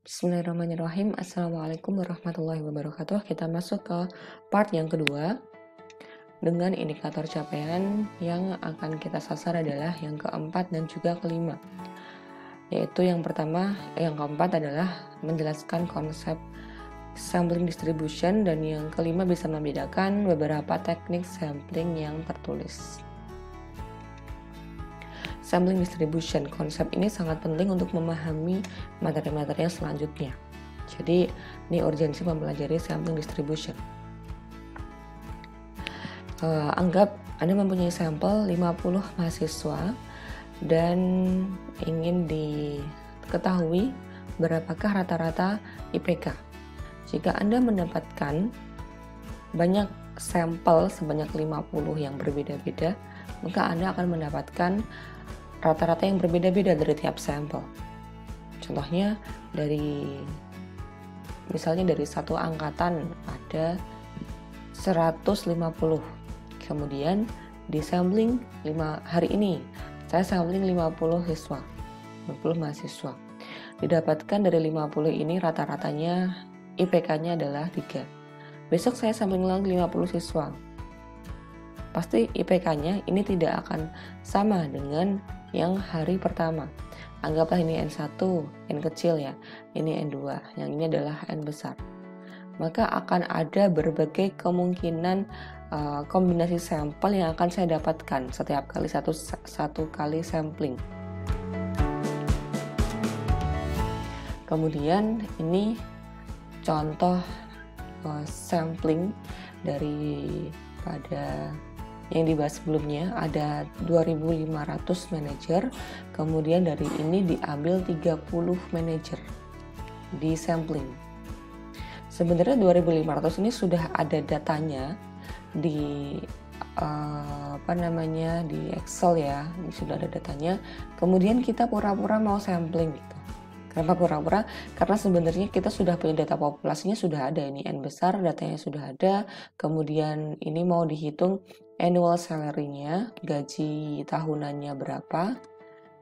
Bismillahirrahmanirrahim. Assalamualaikum warahmatullahi wabarakatuh. Kita masuk ke part yang kedua dengan indikator capaian yang akan kita sasar adalah yang keempat dan juga kelima. Yaitu yang keempat adalah menjelaskan konsep sampling distribution, dan yang kelima bisa membedakan beberapa teknik sampling yang tertulis. Sampling distribution, konsep ini sangat penting untuk memahami materi-materi yang selanjutnya. Jadi, ini urgensi mempelajari sampling distribution. Anggap Anda mempunyai sampel 50 mahasiswa dan ingin diketahui berapakah rata-rata IPK. Jika Anda mendapatkan banyak sampel sebanyak 50 yang berbeda-beda, maka Anda akan mendapatkan rata-rata yang berbeda-beda dari tiap sampel. Contohnya misalnya dari satu angkatan ada 150. Kemudian di sampling hari ini saya sampling 50 siswa, 50 mahasiswa. Didapatkan dari 50 ini rata-ratanya IPK-nya adalah 3. Besok saya sampling lagi 50 siswa. Pasti IPK-nya ini tidak akan sama dengan yang hari pertama. Anggaplah ini N1, N kecil ya, ini N2, yang ini adalah N besar. Maka akan ada berbagai kemungkinan kombinasi sampel yang akan saya dapatkan setiap kali satu kali sampling. Kemudian ini contoh sampling daripada yang dibahas sebelumnya, ada 2.500 manajer, kemudian dari ini diambil 30 manajer di sampling. Sebenarnya 2.500 ini sudah ada datanya di di Excel ya, ini sudah ada datanya. Kemudian kita pura-pura mau sampling gitu. Kenapa pura-pura? Karena sebenarnya kita sudah punya data populasinya, sudah ada, ini N besar, datanya sudah ada. Kemudian ini mau dihitung annual salary-nya, gaji tahunannya berapa.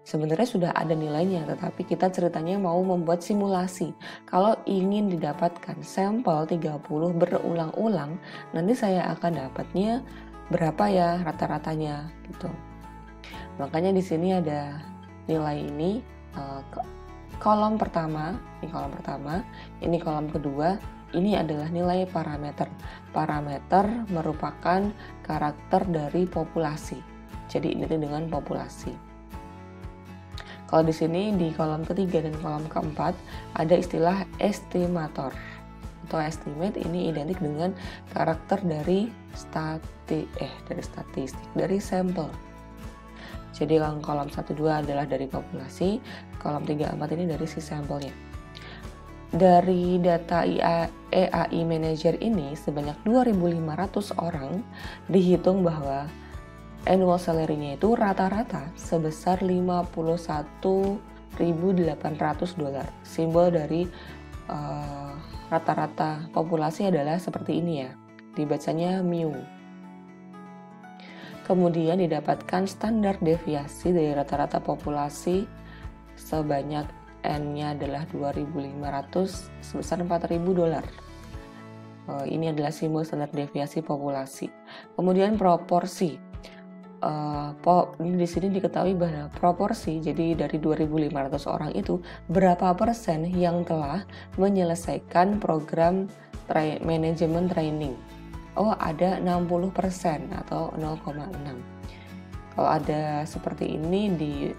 Sebenarnya sudah ada nilainya, tetapi kita ceritanya mau membuat simulasi. Kalau ingin didapatkan sampel 30 berulang-ulang, nanti saya akan dapatnya berapa ya rata-ratanya gitu. Makanya di sini ada nilai ini, kolom pertama, ini kolom kedua, ini adalah nilai parameter. Parameter merupakan karakter dari populasi. Jadi ini dengan populasi. Kalau di sini di kolom ketiga dan kolom keempat ada istilah estimator atau estimate, ini identik dengan karakter dari statistik dari sampel. Jadi kolom 1, 2 adalah dari populasi, kolom 3, 4 ini dari si sampelnya. Dari data EAI Manager ini sebanyak 2.500 orang dihitung bahwa annual salary-nya itu rata-rata sebesar $51.800. Simbol dari rata-rata populasi adalah seperti ini ya, dibacanya mu. Kemudian didapatkan standar deviasi dari rata-rata populasi sebanyak N-nya adalah 2.500 sebesar $4.000. Ini adalah simbol standar deviasi populasi. Kemudian proporsi. Di sini diketahui bahwa proporsi, jadi dari 2.500 orang itu berapa persen yang telah menyelesaikan program manajemen training. Oh, ada 60% atau 0,6. Kalau ada seperti ini di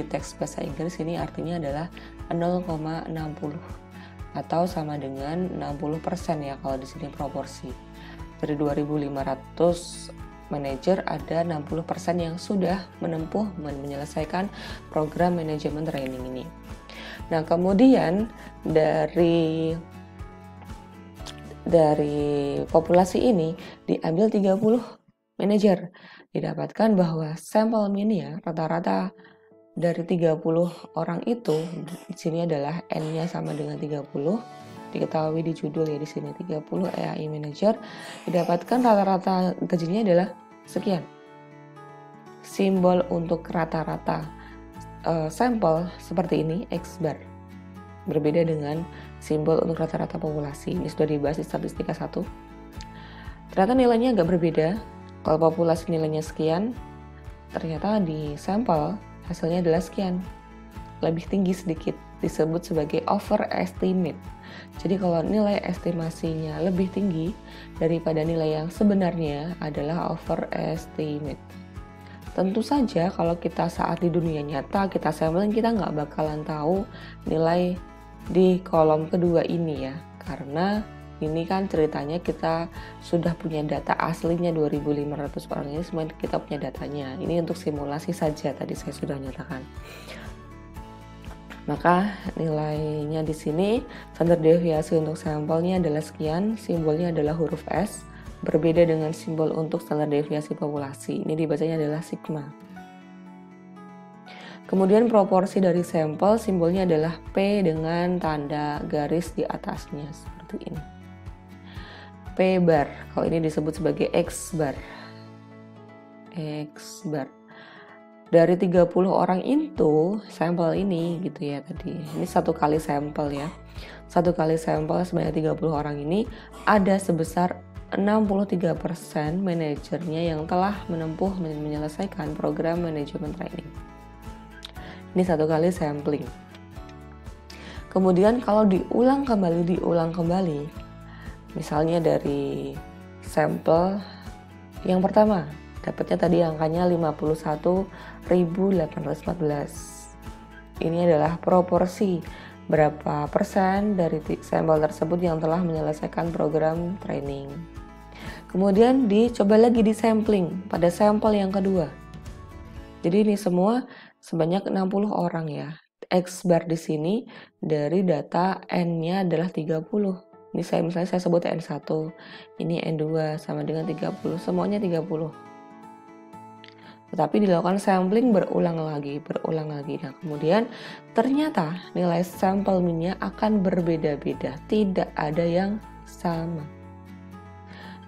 teks bahasa Inggris, ini artinya adalah 0,60 atau sama dengan 60% ya kalau di sini proporsi. Dari 2.500 manajer ada 60% yang sudah menempuh menyelesaikan program manajemen training ini. Nah, kemudian dari populasi ini diambil 30 manajer. Didapatkan bahwa sampel ini ya, rata-rata dari 30 orang itu di sini adalah N-nya sama dengan 30. Diketahui di judul ya, di sini 30 EAI Manager. Didapatkan rata-rata gajinya adalah sekian. Simbol untuk rata-rata sampel seperti ini, X bar. berbeda dengan simbol untuk rata-rata populasi. Ini sudah dibahas di statistika 1. Ternyata nilainya agak berbeda. Kalau populasi nilainya sekian, ternyata di sampel hasilnya adalah sekian. Lebih tinggi sedikit, disebut sebagai overestimate. Jadi kalau nilai estimasinya lebih tinggi daripada nilai yang sebenarnya adalah overestimate. Tentu saja kalau kita saat di dunia nyata, kita sampling, kita nggak bakalan tahu nilai di kolom kedua ini ya. Karena ini kan ceritanya kita sudah punya data aslinya 2.500 orang ini, semua kita punya datanya. Ini untuk simulasi saja, tadi saya sudah nyatakan. Maka nilainya di sini, standar deviasi untuk sampelnya adalah sekian, simbolnya adalah huruf S, berbeda dengan simbol untuk standar deviasi populasi. Ini dibacanya adalah sigma. Kemudian proporsi dari sampel, simbolnya adalah P dengan tanda garis di atasnya, seperti ini. P bar, kalau ini disebut sebagai X bar. X bar. Dari 30 orang itu, sampel ini gitu ya tadi. Ini satu kali sampel ya. Satu kali sampel sebanyak 30 orang ini ada sebesar 63% manajernya yang telah menempuh dan menyelesaikan program manajemen training. Ini satu kali sampling. Kemudian kalau diulang kembali, misalnya dari sampel yang pertama, dapatnya tadi angkanya 51.814. Ini adalah proporsi berapa persen dari sampel tersebut yang telah menyelesaikan program training. Kemudian dicoba lagi di sampling pada sampel yang kedua. Jadi ini semua sebanyak 60 orang ya. X bar di sini dari data N-nya adalah 30. Ini misalnya saya sebut N1, ini N2 sama dengan 30, semuanya 30. Tetapi dilakukan sampling berulang lagi. Nah, kemudian ternyata nilai sampel mean-nya akan berbeda-beda, tidak ada yang sama.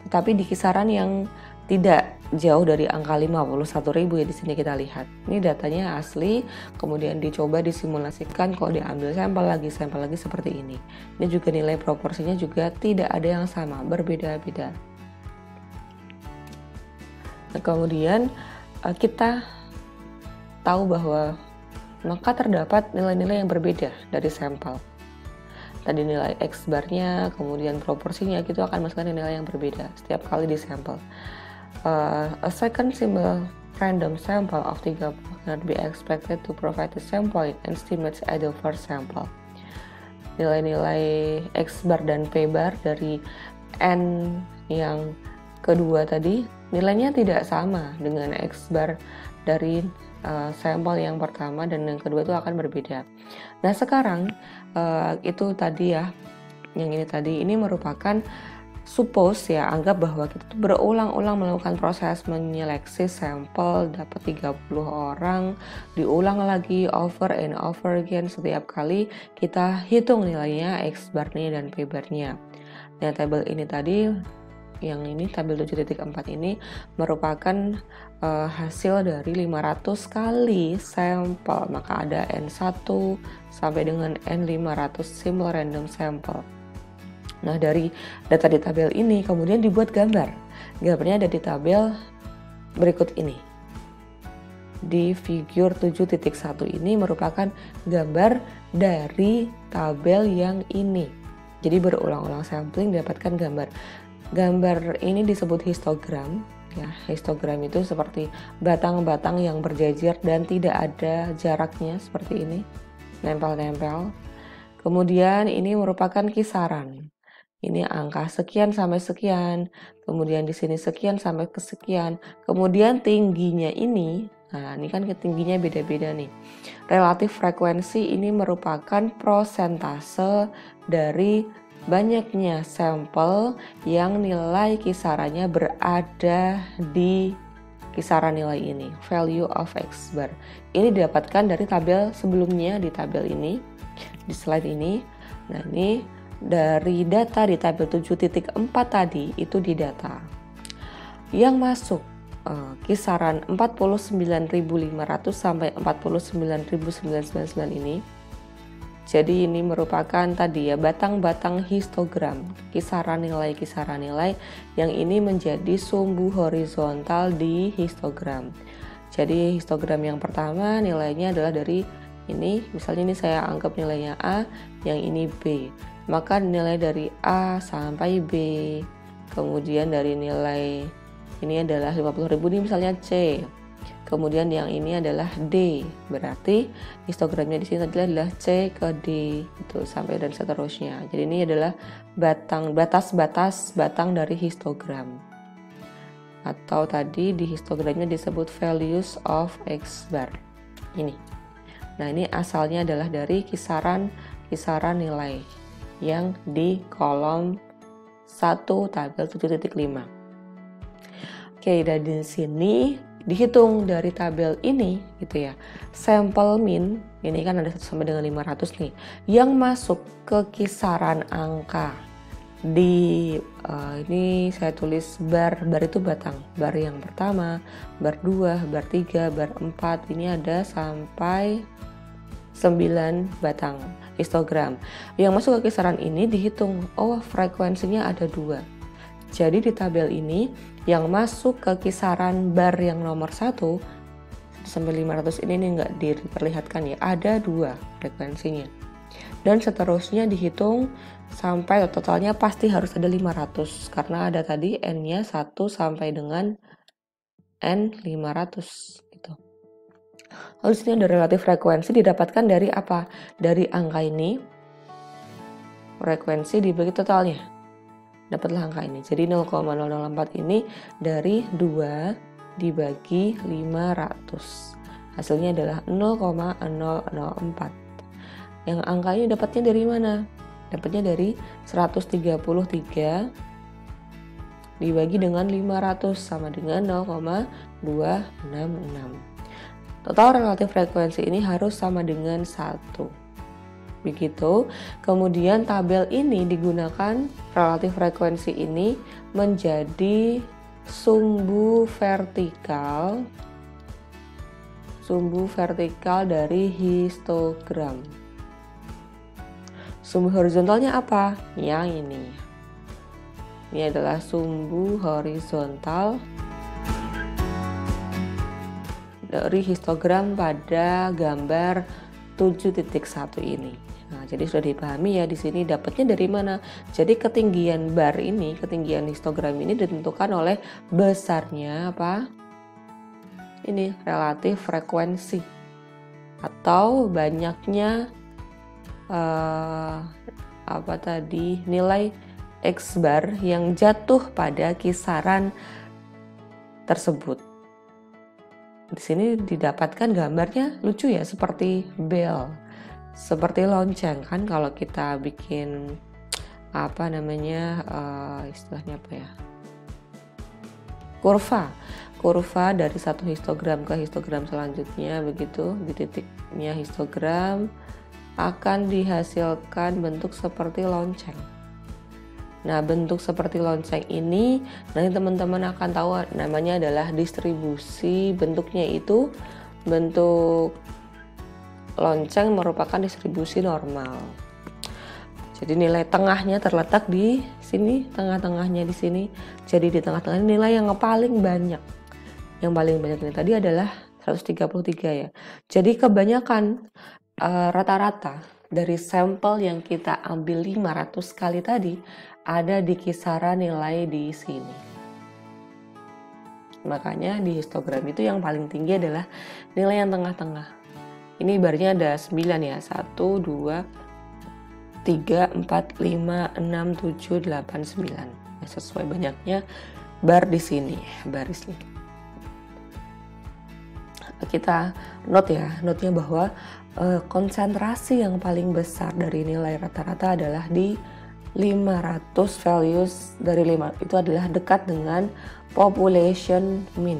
Tetapi di kisaran yang tidak jauh dari angka 51.000 ya, di sini kita lihat. Ini datanya asli, kemudian dicoba disimulasikan, kalau diambil sampel lagi seperti ini. Ini juga nilai proporsinya juga tidak ada yang sama, berbeda-beda. Nah, kemudian kita tahu bahwa maka terdapat nilai-nilai yang berbeda dari sampel. Tadi nilai X bar-nya, kemudian proporsinya, itu akan masukkan nilai yang berbeda setiap kali di sampel. A second simple random sample of 30 cannot be expected to provide the sample estimates as the first sample. Nilai-nilai X bar dan P bar dari N yang kedua tadi, nilainya tidak sama dengan X bar dari sampel yang pertama dan yang kedua itu akan berbeda. Nah sekarang itu tadi ya, yang ini tadi, ini merupakan suppose ya, anggap bahwa kita tuh berulang-ulang melakukan proses menyeleksi sampel, dapat 30 orang, diulang lagi over and over again, setiap kali kita hitung nilainya X bar-nya dan P bar-nya. Nah tabel ini tadi, yang ini tabel 7.4 ini merupakan hasil dari 500 kali sampel, maka ada N1 sampai dengan N500 simple random sample. Nah dari data di tabel ini kemudian dibuat gambarnya ada di tabel berikut ini. Di figure 7.1 ini merupakan gambar dari tabel yang ini. Jadi berulang-ulang sampling dapatkan gambar. Gambar ini disebut histogram. Ya, histogram itu seperti batang-batang yang berjejer dan tidak ada jaraknya seperti ini, nempel-nempel. Kemudian ini merupakan kisaran. Ini angka sekian sampai sekian, kemudian di sini sekian sampai kesekian. Kemudian tingginya ini, nah ini kan tingginya beda-beda nih. Relatif frekuensi ini merupakan prosentase dari banyaknya sampel yang nilai kisarannya berada di kisaran nilai ini, value of X bar. Ini didapatkan dari tabel sebelumnya, di tabel ini, di slide ini. Nah ini dari data di tabel 7.4 tadi, itu di data yang masuk kisaran 49.500 sampai 49.999 ini. Jadi ini merupakan tadi ya batang-batang histogram, kisaran nilai yang ini menjadi sumbu horizontal di histogram. Jadi histogram yang pertama nilainya adalah dari ini, misalnya ini saya anggap nilainya A, yang ini B. Maka nilai dari A sampai B. Kemudian dari nilai ini adalah 50.000 ini misalnya C. Kemudian yang ini adalah D, berarti histogramnya di sini adalah C ke D, itu sampai dan seterusnya. Jadi ini adalah batas-batas batang dari histogram. Atau tadi di histogramnya disebut values of X bar. Ini. Nah, ini asalnya adalah dari kisaran nilai yang di kolom 1 tabel 7.5. Oke, dan di sini dihitung dari tabel ini gitu ya. Sampel min ini kan ada 1 sampai dengan 500 nih yang masuk ke kisaran angka di ini saya tulis bar itu batang. Bar yang pertama, bar 2, bar 3, bar 4 ini ada sampai 9 batang histogram. Yang masuk ke kisaran ini dihitung, oh frekuensinya ada 2. Jadi di tabel ini yang masuk ke kisaran bar yang nomor 1 sampai 500 ini nggak diperlihatkan ya, ada 2 frekuensinya. Dan seterusnya dihitung sampai totalnya pasti harus ada 500 karena ada tadi N-nya 1 sampai dengan N500 gitu. Lalu sini ada relatif frekuensi didapatkan dari apa? Dari angka ini frekuensi dibagi totalnya. Dapatlah angka ini. Jadi 0,004 ini dari 2 dibagi 500. Hasilnya adalah 0,004. Yang angka ini dapatnya dari mana? Dapatnya dari 133 dibagi dengan 500 sama dengan 0,266. Total relatif frekuensi ini harus sama dengan 1. Begitu, kemudian tabel ini digunakan relatif frekuensi ini menjadi sumbu vertikal dari histogram. Sumbu horizontalnya apa? Yang ini. Ini adalah sumbu horizontal dari histogram pada gambar 7.1 ini. Nah, jadi sudah dipahami ya di sini dapatnya dari mana. Jadi ketinggian bar ini, ketinggian histogram ini ditentukan oleh besarnya apa? Ini relatif frekuensi atau banyaknya nilai X bar yang jatuh pada kisaran tersebut. Di sini didapatkan gambarnya lucu ya, seperti bell. Seperti lonceng kan kalau kita bikin istilahnya apa ya, kurva dari satu histogram ke histogram selanjutnya, begitu di titiknya histogram akan dihasilkan bentuk seperti lonceng. Nah, bentuk seperti lonceng ini nanti teman-teman akan tahu namanya adalah distribusi. Bentuknya itu bentuk lonceng merupakan distribusi normal. Jadi nilai tengahnya terletak di sini, tengah-tengahnya di sini. Jadi di tengah-tengah nilai yang paling banyak. Yang paling banyak ini tadi adalah 133 ya. Jadi kebanyakan rata-rata dari sampel yang kita ambil 500 kali tadi ada di kisaran nilai di sini. Makanya di histogram itu yang paling tinggi adalah nilai yang tengah-tengah. Ini barnya ada 9 ya, 1, 2, 3, 4, 5, 6, 7, 8, 9. Ya, sesuai banyaknya bar di sini, baris ini. Kita note-nya bahwa konsentrasi yang paling besar dari nilai rata-rata adalah di 500 values dari 5 itu adalah dekat dengan population mean.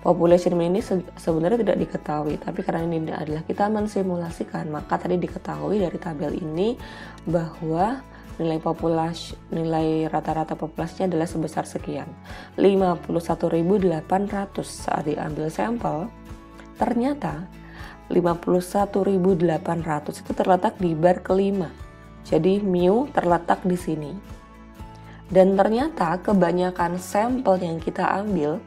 Population mean ini sebenarnya tidak diketahui, tapi karena ini adalah kita mensimulasikan, maka tadi diketahui dari tabel ini bahwa nilai rata-rata populasinya adalah sebesar sekian. 51.800 saat diambil sampel. Ternyata 51.800 itu terletak di bar kelima. Jadi mu terletak di sini. Dan ternyata kebanyakan sampel yang kita ambil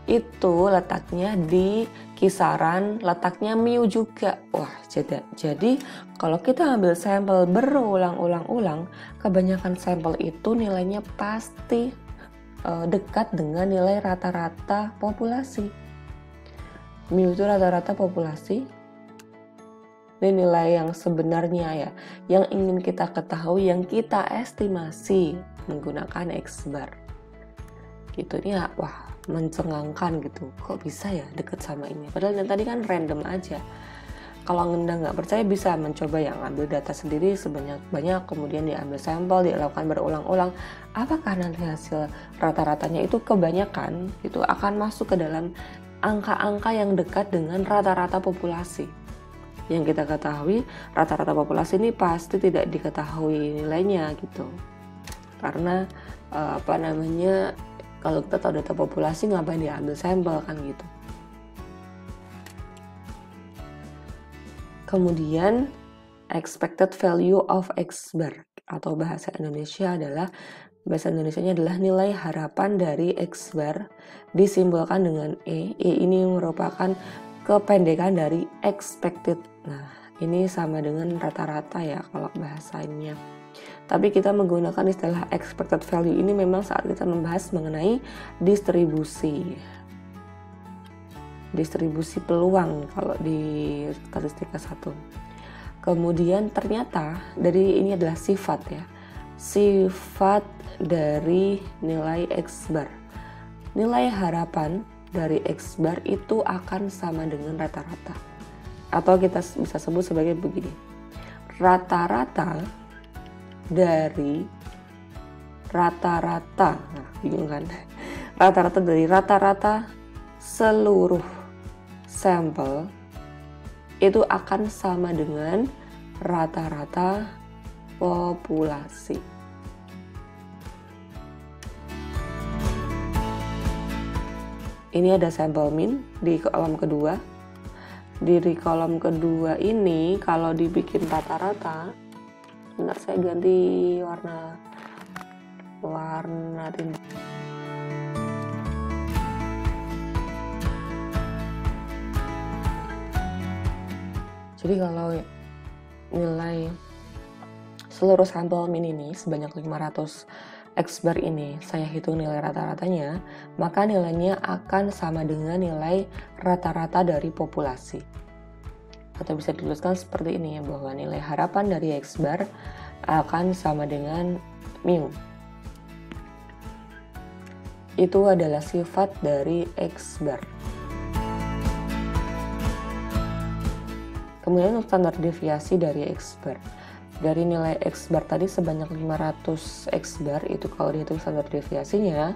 itu letaknya di kisaran letaknya mu juga. Wah, jadi kalau kita ambil sampel berulang-ulang, kebanyakan sampel itu nilainya pasti dekat dengan nilai rata-rata populasi. Mu itu rata-rata populasi. Ini nilai yang sebenarnya ya, yang ingin kita ketahui, yang kita estimasi menggunakan X-bar. Gitu ya, wah mencengangkan gitu, kok bisa ya deket sama ini, padahal yang tadi kan random aja. Kalau Anda nggak percaya bisa mencoba yang ambil data sendiri sebanyak-banyak, kemudian diambil sampel, dilakukan berulang-ulang, apakah nanti hasil rata-ratanya itu kebanyakan itu akan masuk ke dalam angka-angka yang dekat dengan rata-rata populasi. Yang kita ketahui rata-rata populasi ini pasti tidak diketahui nilainya gitu, karena kalau kita tahu data populasi ngapain diambil sampel kan gitu. Kemudian expected value of X-bar atau bahasa Indonesianya adalah nilai harapan dari X-bar disimbolkan dengan E. E ini merupakan kependekan dari expected. Nah, ini sama dengan rata-rata ya kalau bahasanya. Tapi kita menggunakan istilah expected value ini memang saat kita membahas mengenai distribusi peluang kalau di statistika 1. Kemudian ternyata dari ini adalah sifat ya. Sifat dari nilai X-bar. Nilai harapan dari X-bar itu akan sama dengan rata-rata. Atau kita bisa sebut sebagai begini. Rata-rata dari rata-rata. Nah, bingung kan? Rata-rata dari rata-rata seluruh sampel itu akan sama dengan rata-rata populasi. Ini ada sampel min di kolom kedua. Di kolom kedua ini kalau dibikin rata-rata, bentar saya ganti warna tinta. Jadi kalau nilai seluruh sampel min ini sebanyak 500 X-bar ini saya hitung nilai rata-ratanya, maka nilainya akan sama dengan nilai rata-rata dari populasi. Atau bisa dituliskan seperti ini ya, bahwa nilai harapan dari X-bar akan sama dengan mu. Itu adalah sifat dari X-bar. Kemudian standar deviasi dari X-bar. Dari nilai X-bar tadi sebanyak 500 X-bar, itu kalau dihitung standar deviasinya,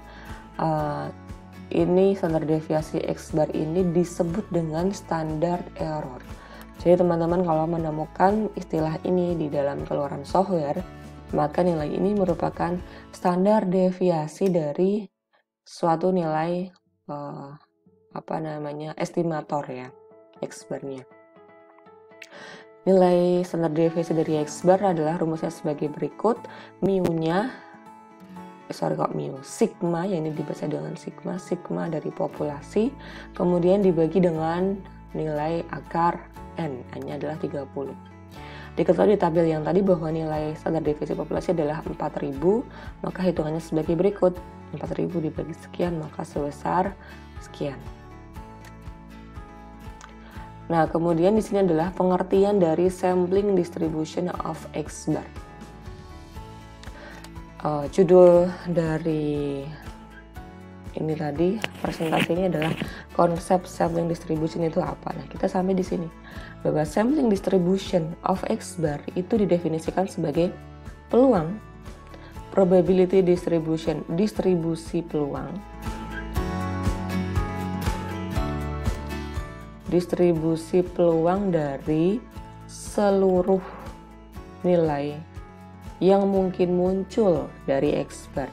ini standar deviasi X-bar ini disebut dengan standard error. Jadi teman-teman kalau menemukan istilah ini di dalam keluaran software, maka nilai ini merupakan standar deviasi dari suatu nilai estimator ya, X-bar-nya. Nilai standar deviasi dari X-bar adalah rumusnya sebagai berikut. Sigma, yang ini dibaca dengan sigma dari populasi, kemudian dibagi dengan nilai akar N, N-nya adalah 30. Diketahui di tabel yang tadi bahwa nilai standar deviasi populasi adalah 4000, maka hitungannya sebagai berikut. 4000 dibagi sekian, maka sebesar sekian. Nah, kemudian di sini adalah pengertian dari sampling distribution of X-bar. Judul dari ini tadi presentasi ini adalah konsep sampling distribution itu apa. Nah, kita sampai di sini bahwa sampling distribution of X-bar itu didefinisikan sebagai peluang, probability distribution, distribusi peluang, distribusi peluang dari seluruh nilai yang mungkin muncul dari X-bar.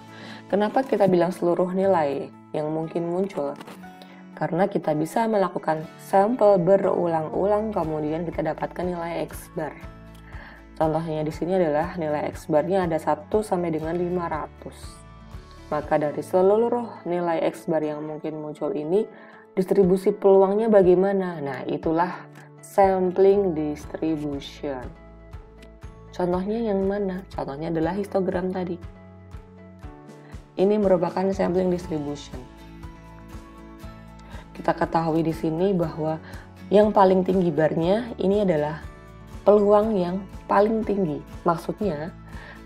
Kenapa kita bilang seluruh nilai yang mungkin muncul? Karena kita bisa melakukan sampel berulang-ulang, kemudian kita dapatkan nilai X bar. Contohnya di sini adalah nilai X barnya ada 1 sampai dengan 500. Maka dari seluruh nilai X bar yang mungkin muncul ini, distribusi peluangnya bagaimana? Nah, itulah sampling distribution. Contohnya yang mana? Contohnya adalah histogram tadi. Ini merupakan sampling distribution. Kita ketahui di sini bahwa yang paling tinggi barnya ini adalah peluang yang paling tinggi. Maksudnya,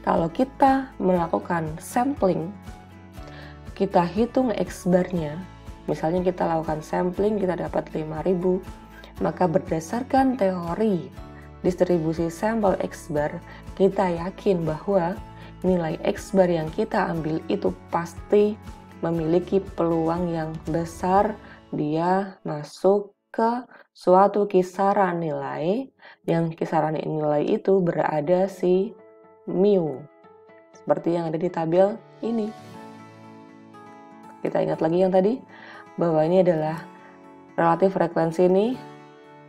kalau kita melakukan sampling, kita hitung X barnya, misalnya kita lakukan sampling, kita dapat 5000, maka berdasarkan teori distribusi sampel X bar, kita yakin bahwa nilai X bar yang kita ambil itu pasti memiliki peluang yang besar dia masuk ke suatu kisaran nilai, yang kisaran nilai itu berada si mu, seperti yang ada di tabel ini. Kita ingat lagi yang tadi, bahwa ini adalah relatif frekuensi ini,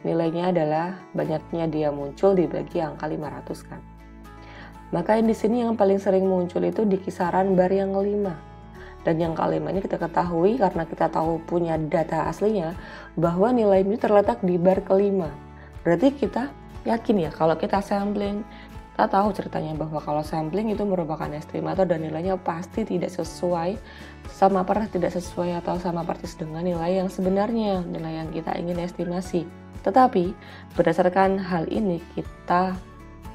nilainya adalah banyaknya dia muncul dibagi angka 500 kan. Maka di sini yang paling sering muncul itu di kisaran bar yang 5. Dan yang kelima ini kita ketahui karena kita tahu punya data aslinya bahwa nilai mu terletak di bar kelima. Berarti kita yakin ya kalau kita sampling, kita tahu ceritanya bahwa kalau sampling itu merupakan estimator dan nilainya pasti tidak sesuai atau sama persis dengan nilai yang sebenarnya, nilai yang kita ingin estimasi. Tetapi berdasarkan hal ini kita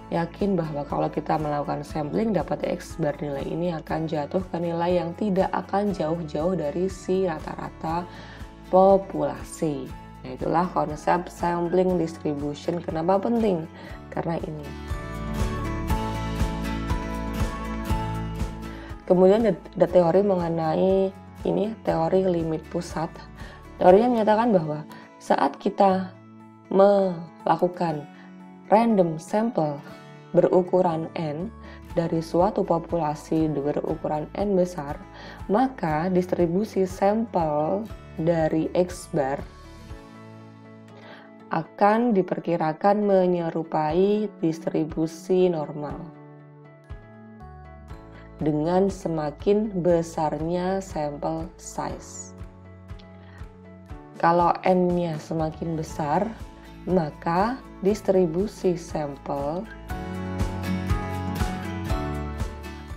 yakin bahwa kalau kita melakukan sampling dapat X bar nilai ini akan jatuh ke nilai yang tidak akan jauh-jauh dari si rata-rata populasi. Nah, itulah konsep sampling distribution. Kenapa penting? Karena ini. Kemudian ada teori mengenai ini, teori limit pusat. Teorinya menyatakan bahwa saat kita melakukan random sample berukuran N dari suatu populasi berukuran N besar, maka distribusi sampel dari X bar akan diperkirakan menyerupai distribusi normal dengan semakin besarnya sampel size. Kalau N-nya semakin besar, maka distribusi sampel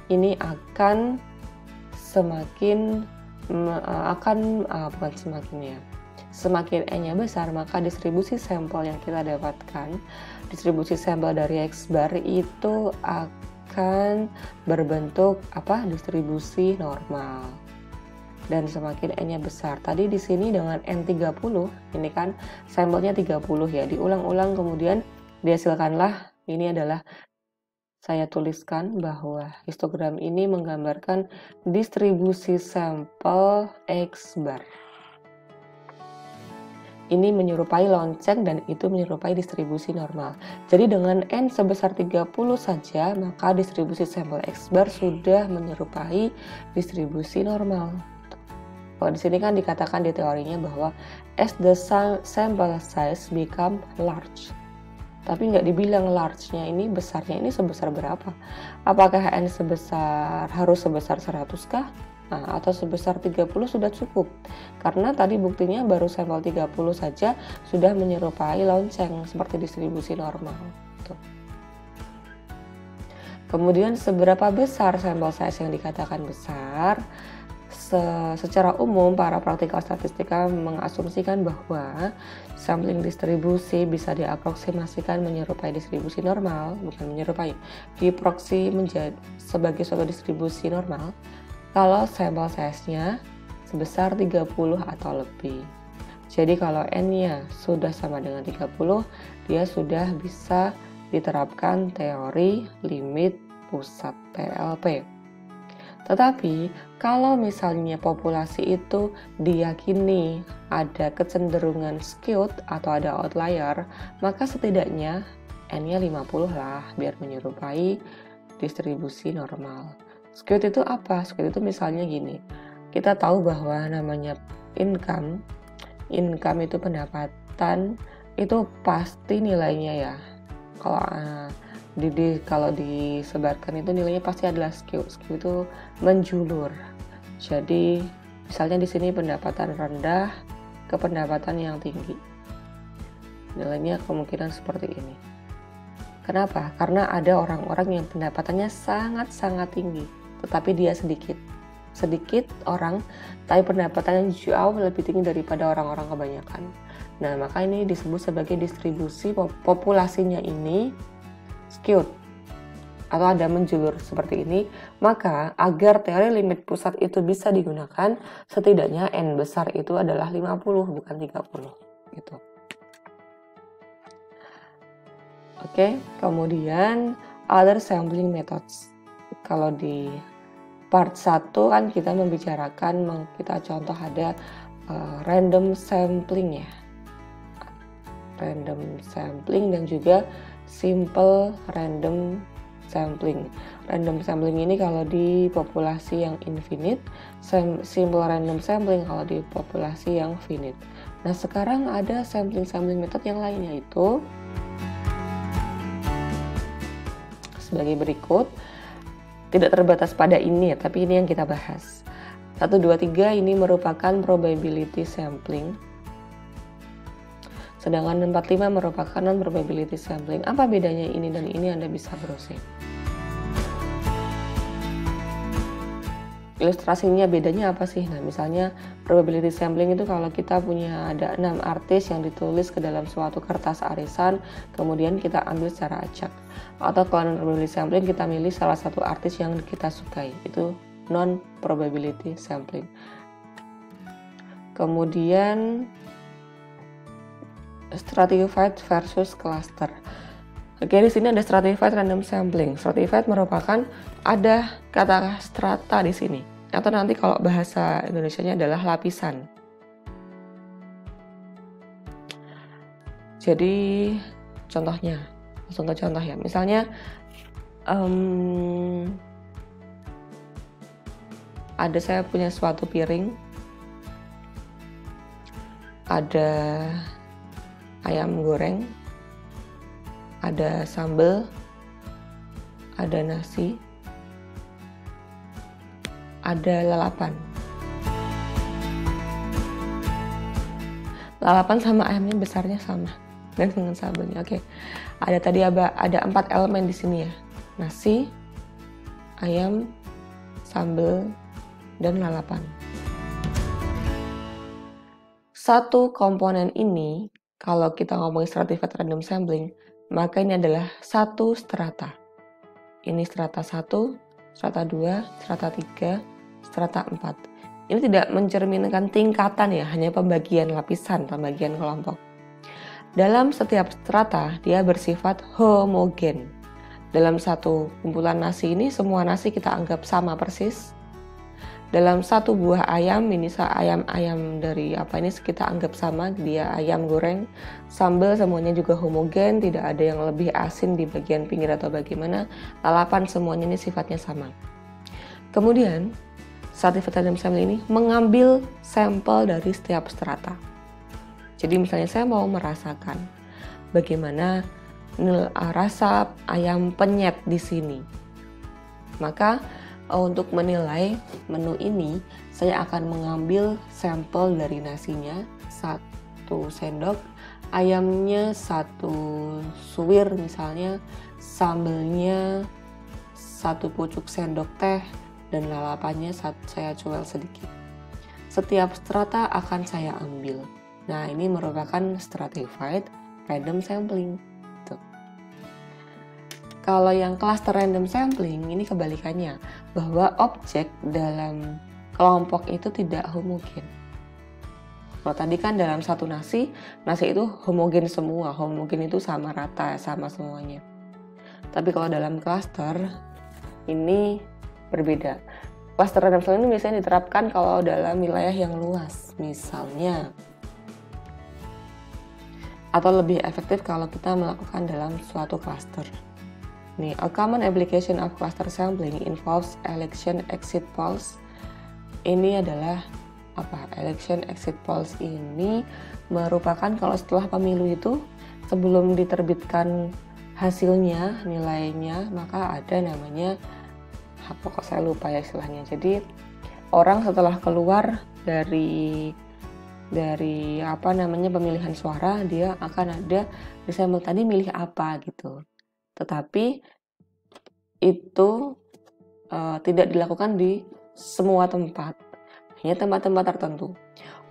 ini akan semakin semakin N-nya besar, maka distribusi sampel yang kita dapatkan, distribusi sampel dari X bar itu akan berbentuk distribusi normal. Dan semakin N-nya besar. Tadi di sini dengan N30, ini kan sampelnya 30 ya, diulang-ulang kemudian dihasilkanlah, ini adalah saya tuliskan bahwa histogram ini menggambarkan distribusi sampel X bar. Ini menyerupai lonceng dan itu menyerupai distribusi normal. Jadi dengan N sebesar 30 saja, maka distribusi sampel X bar sudah menyerupai distribusi normal. Kalau di sini kan dikatakan di teorinya bahwa as the sample size become large. Tapi nggak dibilang large-nya ini besarnya ini sebesar berapa? Apakah N harus sebesar 100 kah? Nah, atau sebesar 30 sudah cukup? Karena tadi buktinya baru sampel 30 saja sudah menyerupai lonceng seperti distribusi normal. Tuh. Kemudian seberapa besar sampel size yang dikatakan besar? Secara umum, para praktikal statistika mengasumsikan bahwa sampling distribusi bisa diaproksimasikan menyerupai distribusi normal, bukan menyerupai, diproksi sebagai suatu distribusi normal kalau sampel size-nya sebesar 30 atau lebih. Jadi kalau N-nya sudah sama dengan 30, dia sudah bisa diterapkan teori limit pusat TLP. Tetapi kalau misalnya populasi itu diyakini ada kecenderungan skewed atau ada outlier, maka setidaknya N-nya 50 lah biar menyerupai distribusi normal. Skewed itu apa? Skewed itu misalnya gini, kita tahu bahwa namanya income income itu pendapatan, itu pasti nilainya ya. Kalau disebarkan itu nilainya pasti adalah skew. Skew itu menjulur. Jadi misalnya di sini pendapatan rendah ke pendapatan yang tinggi. Nilainya kemungkinan seperti ini. Kenapa? Karena ada orang-orang yang pendapatannya sangat-sangat tinggi, tetapi dia sedikit. Sedikit orang, tapi pendapatannya jauh lebih tinggi daripada orang-orang kebanyakan. Nah, maka ini disebut sebagai distribusi populasinya ini skewed atau ada menjulur seperti ini. Maka agar teori limit pusat itu bisa digunakan, setidaknya N besar itu adalah 50 bukan 30 gitu. Oke, kemudian other sampling methods. Kalau di part 1 kan kita membicarakan, kita contoh ada random sampling ya. Random sampling dan juga simple random sampling. Random sampling ini kalau di populasi yang infinite, simple random sampling kalau di populasi yang finite. Nah, sekarang ada sampling method yang lainnya itu sebagai berikut. Tidak terbatas pada ini ya, tapi ini yang kita bahas. 1, 2, 3 ini merupakan probability sampling. Sedangkan 4, 5 merupakan non-probability sampling. Apa bedanya ini dan ini? Anda bisa browsing. Ilustrasinya bedanya apa sih? Nah, misalnya probability sampling itu kalau kita punya ada 6 artis yang ditulis ke dalam suatu kertas arisan, kemudian kita ambil secara acak. Atau kalau non-probability sampling kita milih salah satu artis yang kita sukai. Itu non-probability sampling. Kemudian stratified versus cluster. Oke, di sini ada stratified random sampling. Stratified merupakan ada kata strata di sini. Atau nanti kalau bahasa Indonesianya adalah lapisan. Jadi contohnya, langsung ke contoh ya. Misalnya ada saya punya suatu piring, ada ayam goreng, ada sambal, ada nasi, ada lalapan. Lalapan sama ayamnya besarnya sama dan dengan sambalnya. Oke. Ada 4 elemen di sini ya. Nasi, ayam, sambal, dan lalapan. Satu komponen ini kalau kita ngomongin stratified random sampling, maka ini adalah satu strata. Ini strata 1, strata 2, strata 3, strata 4. Ini tidak mencerminkan tingkatan ya, hanya pembagian lapisan, pembagian kelompok. Dalam setiap strata, dia bersifat homogen. Dalam satu kumpulan nasi ini, semua nasi kita anggap sama persis. Dalam satu buah ayam, ini ayam dari ini kita anggap sama, dia ayam goreng. Sambal semuanya juga homogen, tidak ada yang lebih asin di bagian pinggir atau bagaimana. Lalapan semuanya ini sifatnya sama. Kemudian, stratified random sampling ini mengambil sampel dari setiap strata. Jadi misalnya saya mau merasakan bagaimana rasa ayam penyet di sini. Maka untuk menilai menu ini, saya akan mengambil sampel dari nasinya 1 sendok, ayamnya 1 suwir misalnya, sambalnya 1 pucuk sendok teh, dan lalapannya saya cuel sedikit. Setiap strata akan saya ambil. Nah, ini merupakan stratified random sampling. Kalau yang cluster random sampling, ini kebalikannya, bahwa objek dalam kelompok itu tidak homogen. Kalau tadi kan dalam satu nasi itu homogen semua, homogen itu sama rata, sama semuanya. Tapi kalau dalam cluster, ini berbeda. Cluster random sampling ini biasanya diterapkan kalau dalam wilayah yang luas, misalnya. Atau lebih efektif kalau kita melakukan dalam suatu cluster. Nih, a common application of cluster sampling involves election exit polls. Ini adalah election exit polls ini merupakan kalau setelah pemilu itu sebelum diterbitkan hasilnya, nilainya, maka ada namanya, pokok saya lupa ya istilahnya. Jadi orang setelah keluar dari pemilihan suara, dia akan ada di sampel tadi milih apa gitu. Tetapi itu tidak dilakukan di semua tempat, hanya tempat-tempat tertentu.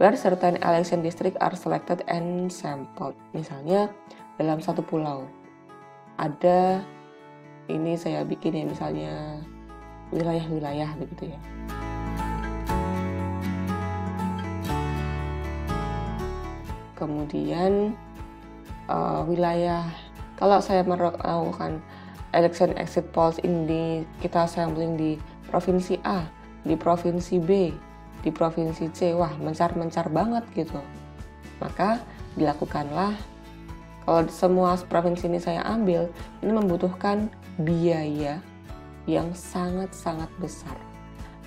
Where certain election district are selected and sampled. Misalnya dalam satu pulau ada, ini saya bikin ya misalnya wilayah-wilayah begitu ya. Kemudian wilayah, kalau saya melakukan election exit polls ini, kita sampling di provinsi A, di provinsi B, di provinsi C, wah mencar-mencar banget gitu. Maka dilakukanlah, kalau semua provinsi ini saya ambil, ini membutuhkan biaya yang sangat-sangat besar.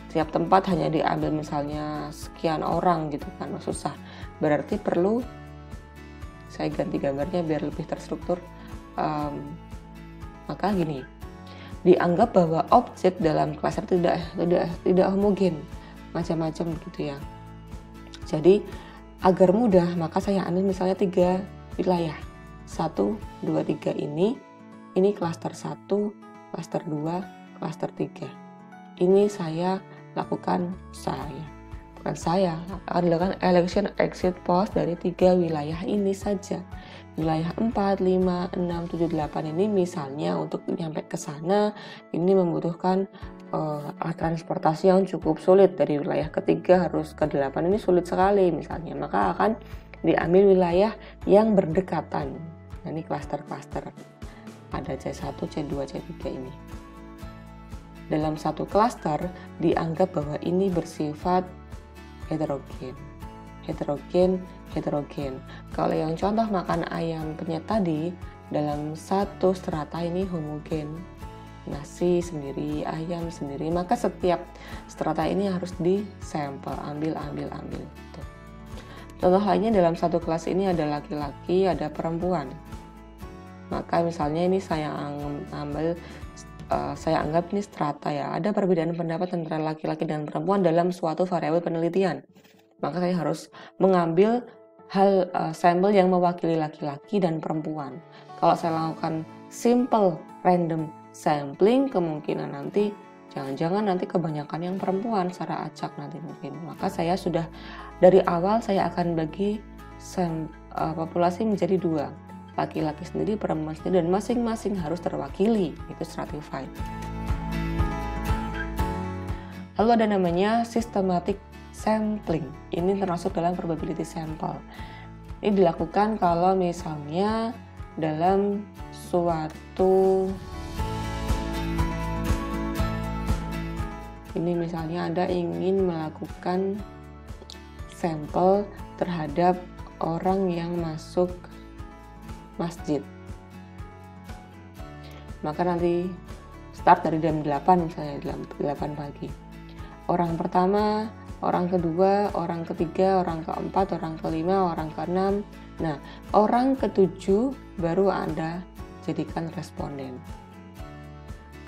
Setiap tempat hanya diambil misalnya sekian orang gitu kan, susah. Berarti perlu, saya ganti gambarnya biar lebih terstruktur. Maka gini, dianggap bahwa objek dalam klaster tidak homogen, macam-macam gitu ya. Jadi agar mudah, maka saya ambil misalnya 3 wilayah. 1, 2, 3 ini klaster 1, klaster 2, klaster 3. Ini saya lakukan, akan dilakukan election exit polls dari 3 wilayah ini saja. Wilayah 4, 5, 6, 7, 8 ini misalnya untuk nyampe ke sana ini membutuhkan transportasi yang cukup sulit. Dari wilayah ketiga harus ke 8 ini sulit sekali misalnya, maka akan diambil wilayah yang berdekatan. Nah, ini klaster-klaster, ada C1, C2, C3 ini. Dalam satu klaster dianggap bahwa ini bersifat heterogen. Kalau yang contoh makan ayam penyet tadi, dalam satu strata ini homogen, nasi sendiri, ayam sendiri, maka setiap strata ini harus disampel, ambil gitu. Contoh lainnya, dalam satu kelas ini ada laki-laki, ada perempuan. Maka misalnya ini saya anggap ini strata ya, ada perbedaan pendapat antara laki-laki dan perempuan dalam suatu variabel penelitian. Maka saya harus mengambil sampel yang mewakili laki-laki dan perempuan. Kalau saya lakukan simple random sampling, kemungkinan nanti jangan-jangan nanti kebanyakan yang perempuan secara acak nanti mungkin. Maka saya sudah dari awal saya akan bagi populasi menjadi 2. Laki-laki sendiri, perempuan sendiri, dan masing-masing harus terwakili, itu stratified. Lalu ada namanya systematic sampling, ini termasuk dalam probability sample. Ini dilakukan kalau misalnya dalam suatu, ini misalnya Anda ingin melakukan sampel terhadap orang yang masuk masjid, maka nanti start dari jam 8 misalnya, jam 8 pagi. Orang pertama, orang kedua, orang ketiga, orang keempat, orang kelima, orang keenam. Nah, orang ketujuh baru Anda jadikan responden.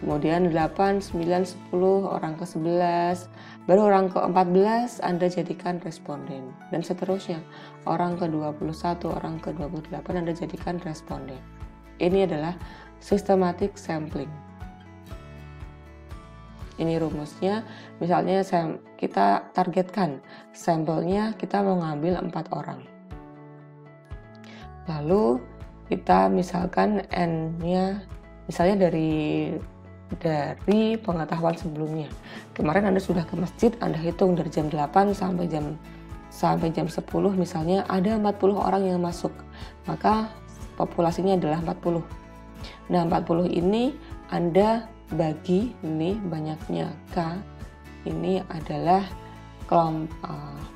Kemudian 8, 9, 10, orang ke-11, baru orang ke-14 Anda jadikan responden. Dan seterusnya, orang ke-21, orang ke-28 Anda jadikan responden. Ini adalah systematic sampling. Ini rumusnya, misalnya kita targetkan sampelnya kita mau ngambil 4 orang. Lalu kita misalkan N-nya misalnya dari pengetahuan sebelumnya. Kemarin Anda sudah ke masjid, Anda hitung dari jam 8 sampai jam 10 misalnya ada 40 orang yang masuk. Maka populasinya adalah 40. Nah, 40 ini Anda bagi, ini banyaknya K, ini adalah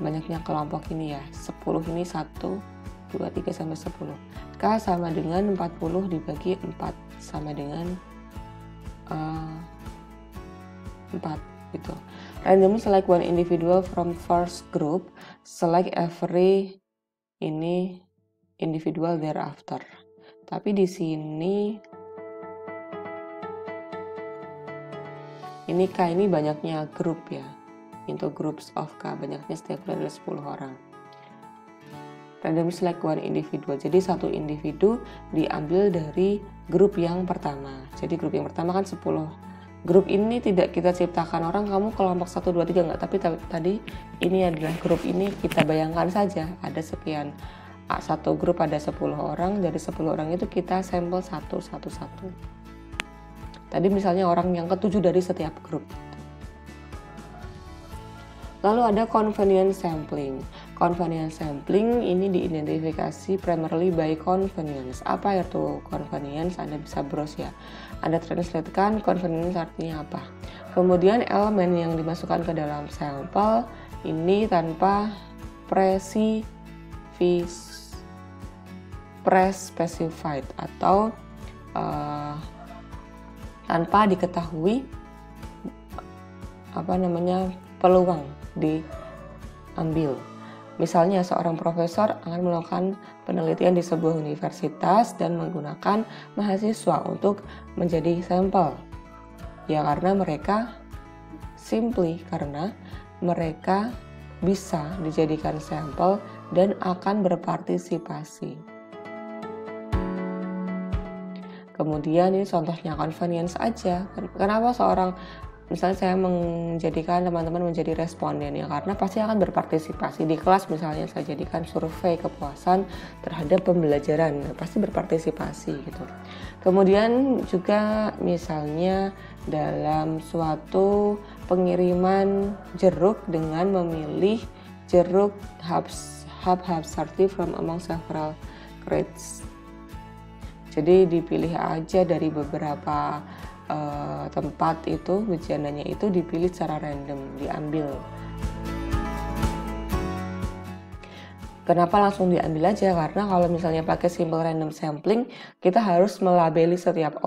banyaknya kelompok ini ya. 10 ini 1, 2, 3 sampai 10. K sama dengan 40 dibagi 4 sama dengan 4. gitu. Randomly select one individual from first group, select every ini individual thereafter. Tapi di sini ini K ini banyaknya grup ya, into groups of K, banyaknya setiap kali ada 10 orang. Randomly select one individual, jadi satu individu diambil dari grup yang pertama. Jadi grup yang pertama kan 10. Grup ini tidak kita ciptakan orang, kamu kelompok 1, 2, 3 enggak, tapi tadi ini adalah grup ini kita bayangkan saja ada sekian. Satu grup ada 10 orang, dari 10 orang itu kita sampel satu. Tadi misalnya orang yang ketujuh dari setiap grup. Lalu ada convenience sampling. Convenience sampling ini diidentifikasi primarily by convenience. Apa itu convenience? Anda bisa browse ya. Anda translatekan convenience artinya apa. Kemudian elemen yang dimasukkan ke dalam sampel ini tanpa pre-specified atau tanpa diketahui peluang diambil. Misalnya seorang profesor akan melakukan penelitian di sebuah universitas dan menggunakan mahasiswa untuk menjadi sampel. Ya karena mereka bisa dijadikan sampel dan akan berpartisipasi. Kemudian ini contohnya convenience aja. Kenapa misalnya saya menjadikan teman-teman menjadi responden ya, karena pasti akan berpartisipasi di kelas. Misalnya saya jadikan survei kepuasan terhadap pembelajaran, pasti berpartisipasi gitu. Kemudian juga misalnya dalam suatu pengiriman jeruk dengan memilih jeruk haphazardly from among several crates. Jadi dipilih aja dari beberapa tempat itu, bejananya itu dipilih secara random, diambil. Kenapa langsung diambil aja? Karena kalau misalnya pakai simple random sampling, kita harus melabeli setiap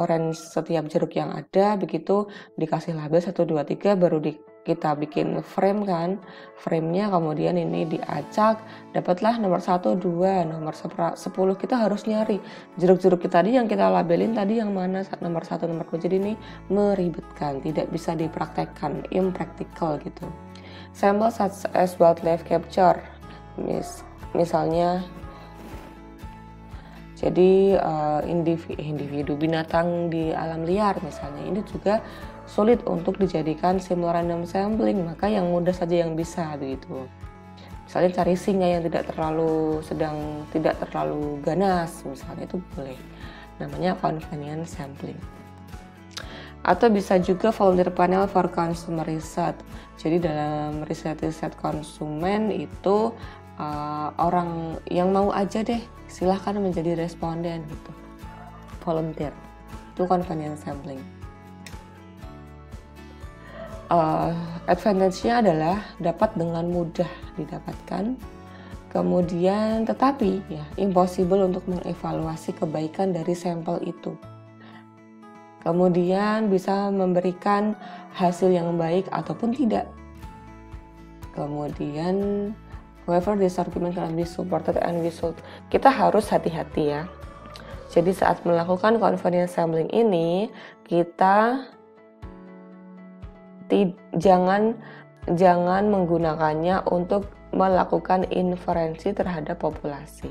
jeruk yang ada, begitu dikasih label 1, 2, 3, baru kita bikin frame kan. Framenya kemudian ini diacak, dapatlah nomor 1, 2, nomor 10. Kita harus nyari jeruk-jeruk tadi yang kita labelin tadi yang mana nomor 1, nomor 2. Jadi ini meribetkan, tidak bisa dipraktekkan, impractical gitu. Sample such as wildlife capture. Misalnya jadi individu binatang di alam liar misalnya, ini juga sulit untuk dijadikan simple random sampling, maka yang mudah saja yang bisa begitu. Misalnya cari singa yang tidak terlalu ganas misalnya, itu boleh, namanya convenience sampling. Atau bisa juga volunteer panel for consumer research. Jadi dalam riset konsumen itu orang yang mau aja deh silahkan menjadi responden gitu, volunteer, itu convenience sampling. Advantage-nya adalah dapat dengan mudah didapatkan, kemudian tetapi ya impossible untuk mengevaluasi kebaikan dari sampel itu. Kemudian bisa memberikan hasil yang baik ataupun tidak. Kemudian however, this argument can be supported and we should. Kita harus hati-hati ya. Jadi saat melakukan convenience sampling ini, kita jangan menggunakannya untuk melakukan inferensi terhadap populasi.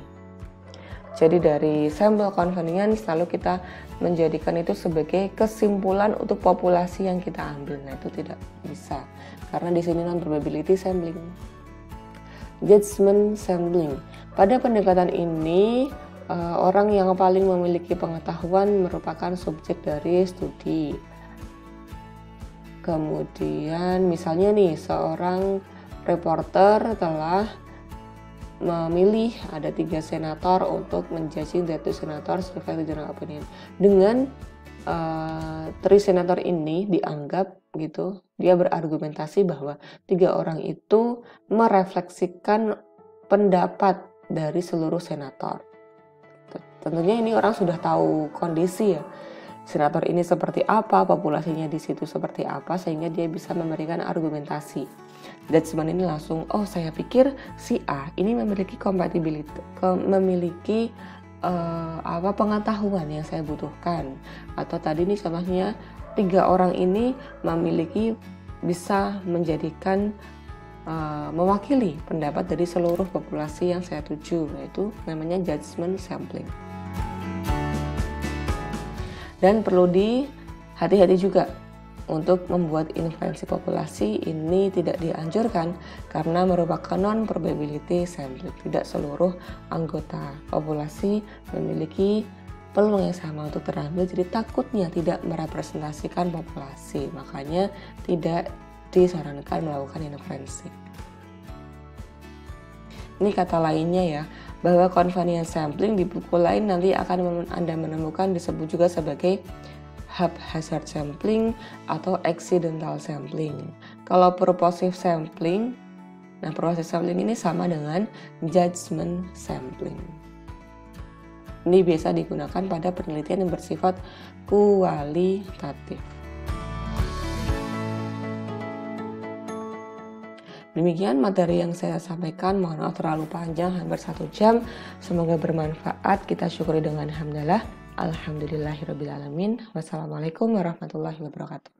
Jadi dari sampel convenience lalu kita menjadikan itu sebagai kesimpulan untuk populasi yang kita ambil. Nah, itu tidak bisa. Karena di sini non-probability sampling. Judgment sampling. Pada pendekatan ini, orang yang paling memiliki pengetahuan merupakan subjek dari studi. Kemudian misalnya nih, seorang reporter telah memilih ada 3 senator untuk menjudging that two senators reflect the general opinion. Dengan 3 senator ini dianggap gitu, dia berargumentasi bahwa 3 orang itu merefleksikan pendapat dari seluruh senator. Tentunya ini orang sudah tahu kondisi ya. senator ini seperti apa, populasinya di situ seperti apa, sehingga dia bisa memberikan argumentasi. Judgment ini langsung, oh saya pikir si A ini memiliki pengetahuan yang saya butuhkan, atau tadi nih contohnya 3 orang ini bisa menjadikan mewakili pendapat dari seluruh populasi yang saya tuju, yaitu namanya judgment sampling. Dan perlu hati-hati juga untuk membuat inferensi populasi ini tidak dianjurkan karena merupakan non-probability sampling. Tidak seluruh anggota populasi memiliki peluang yang sama untuk terambil, jadi takutnya tidak merepresentasikan populasi, makanya tidak disarankan melakukan inferensi. Ini kata lainnya ya, bahwa convenience sampling di buku lain nanti akan Anda menemukan disebut juga sebagai haphazard sampling atau accidental sampling. Kalau purposive sampling, purposive sampling ini sama dengan judgment sampling. Ini biasa digunakan pada penelitian yang bersifat kualitatif. Demikian materi yang saya sampaikan, mohon maaf terlalu panjang, hampir 1 jam. Semoga bermanfaat. Kita syukuri dengan hamdalah. Alhamdulillahirrabbilalamin. Wassalamualaikum warahmatullahi wabarakatuh.